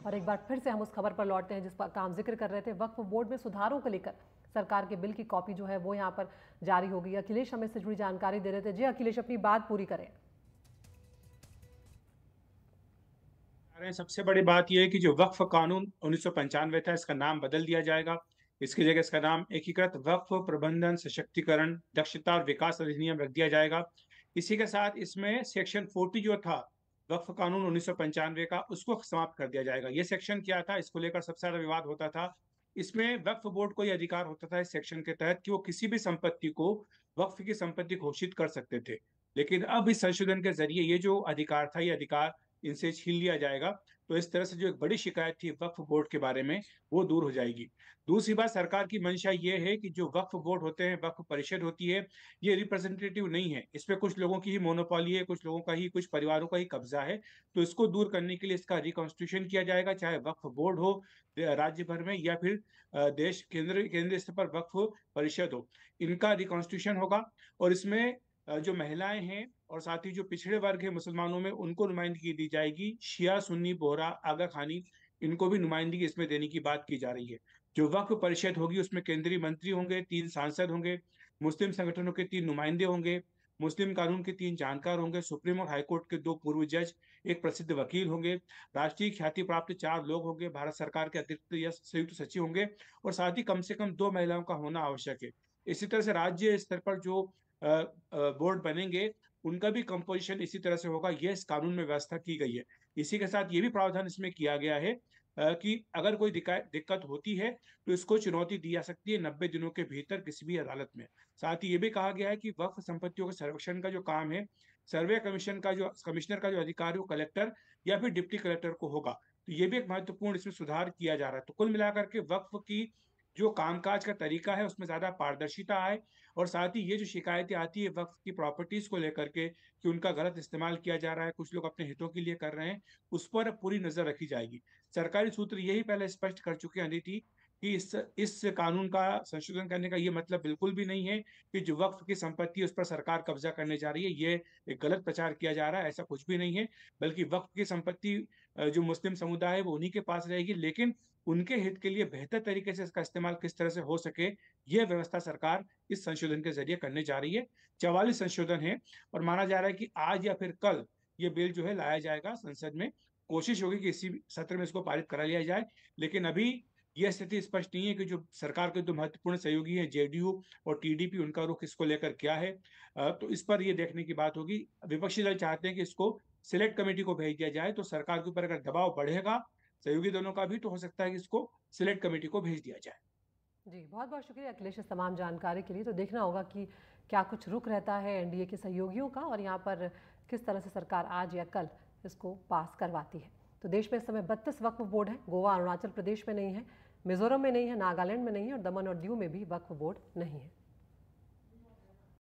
और एक बार फिर से हम उस खबर पर लौटते हैं जिस पर काम जिक्र कर रहे थे। वक्फ बोर्ड में सुधारों को लेकर सरकार के बिल की कॉपी जो है वो यहाँ पर जारी होगी। अखिलेश हमें इससे जुड़ी जानकारी दे रहे थे। जी अखिलेश, अपनी बात पूरी करें। सबसे बड़ी बात यह है कि जो वक्फ कानून 1995 था, इसका नाम बदल दिया जाएगा। इसकी जगह इसका नाम एकीकृत वक्फ प्रबंधन सशक्तिकरण दक्षता और विकास अधिनियम रख दिया जाएगा। इसी के साथ इसमें सेक्शन 40 जो था वक्फ कानून 1995 का, उसको समाप्त कर दिया जाएगा। ये सेक्शन क्या था, इसको लेकर सबसे ज्यादा विवाद होता था। इसमें वक्फ बोर्ड को यह अधिकार होता था इस सेक्शन के तहत कि वो किसी भी संपत्ति को वक्फ की संपत्ति घोषित कर सकते थे। लेकिन अब इस संशोधन के जरिए ये जो अधिकार था, ये अधिकार इनसे छीन लिया जाएगा। तो इस तरह से जो एक बड़ी शिकायत थी वक्फ बोर्ड के बारे में, वो दूर हो जाएगी। दूसरी बात, सरकार की मंशा ये है कि जो वक्फ बोर्ड होते हैं, वक्फ परिषद होती है, ये रिप्रेजेंटेटिव नहीं है। इस पे कुछ लोगों की ही मोनोपोली है, कुछ लोगों का ही, कुछ परिवारों का ही कब्जा है। तो इसको दूर करने के लिए इसका रिकॉन्स्टिट्यूशन किया जाएगा, चाहे वक्फ बोर्ड हो राज्य भर में, या फिर देश केंद्रीय स्तर पर वक्फ परिषद हो, इनका रिकॉन्स्टिट्यूशन होगा। और इसमें जो महिलाएं हैं और साथ ही जो पिछड़े वर्ग है मुसलमानों में, उनको नुमाइंदगी दी जाएगी। शिया, सुन्नी, बोहरा, आगा खानी, इनको भी नुमाइंदगी इसमें देने की बात की जा रही है। जो वक्फ परिषद होगी उसमें केंद्रीय मंत्री होंगे, 3 सांसद होंगे, मुस्लिम संगठनों के 3 नुमाइंदे होंगे, मुस्लिम कानून के 3 जानकार होंगे, सुप्रीम और हाईकोर्ट के 2 पूर्व जज, एक प्रसिद्ध वकील होंगे, राष्ट्रीय ख्याति प्राप्त 4 लोग होंगे, भारत सरकार के अतिरिक्त या संयुक्त सचिव होंगे, और साथ ही कम से कम 2 महिलाओं का होना आवश्यक है। इसी तरह से राज्य स्तर पर जो बोर्ड बनेंगे, उनका भी कंपोजिशन इसी तरह से होगा। ये इस कानून में व्यवस्था की गई है। इसी के साथ ये भी प्रावधान इसमें किया गया है कि अगर कोई दिक्कत होती है तो इसको चुनौती दी जा सकती है 90 दिनों के भीतर किसी भी अदालत में। साथ ही ये भी कहा गया है कि वक्फ संपत्तियों के सर्वेक्षण का जो काम है, सर्वे कमिश्नर का जो अधिकार है, वो कलेक्टर या फिर डिप्टी कलेक्टर को होगा। तो ये भी एक महत्वपूर्ण इसमें सुधार किया जा रहा है। तो कुल मिलाकर के वक्फ की जो कामकाज का तरीका है, उसमें ज्यादा पारदर्शिता आए, और साथ ही ये जो शिकायतें आती है वक्फ की प्रॉपर्टीज को लेकर के कि उनका गलत इस्तेमाल किया जा रहा है, कुछ लोग अपने हितों के लिए कर रहे हैं, उस पर पूरी नजर रखी जाएगी। सरकारी सूत्र यही पहले स्पष्ट कर चुके हैं अदिति कि इस कानून का संशोधन करने का ये मतलब बिल्कुल भी नहीं है कि जो वक्फ की संपत्ति है उस पर सरकार कब्जा करने जा रही है। ये एक गलत प्रचार किया जा रहा है, ऐसा कुछ भी नहीं है। बल्कि वक्फ की संपत्ति जो मुस्लिम समुदाय है वो उन्हीं के पास रहेगी, लेकिन उनके हित के लिए बेहतर तरीके से इसका इस्तेमाल किस तरह से हो सके, यह व्यवस्था सरकार इस संशोधन के जरिए करने जा रही है। 44 संशोधन है, और माना जा रहा है कि आज या फिर कल ये बिल जो है लाया जाएगा संसद में। कोशिश होगी कि इसी सत्र में इसको पारित करा लिया जाए। लेकिन अभी यह स्थिति स्पष्ट नहीं है कि जो सरकार के 2 महत्वपूर्ण सहयोगी हैं, जेडीयू और टीडीपी, उनका रुख इसको लेकर क्या है। तो इस पर यह देखने की बात होगी। विपक्षी दल चाहते हैं कि इसको सिलेक्ट कमेटी को भेज दिया जाए, तो सरकार के ऊपर अगर दबाव बढ़ेगा सहयोगी दोनों का भी, तो हो सकता है कि इसको सिलेक्ट कमेटी को भेज दिया जाए। जी बहुत बहुत शुक्रिया अखिलेश इस तमाम जानकारी के लिए। तो देखना होगा कि क्या कुछ रुख रहता है एनडीए के सहयोगियों का और यहाँ पर किस तरह से सरकार आज या कल इसको पास करवाती है। तो देश में इस समय 32 वक्फ बोर्ड हैं। गोवा, अरुणाचल प्रदेश में नहीं है, मिजोरम में नहीं है, नागालैंड में नहीं है और दमन और दीव में भी वक्फ बोर्ड नहीं है।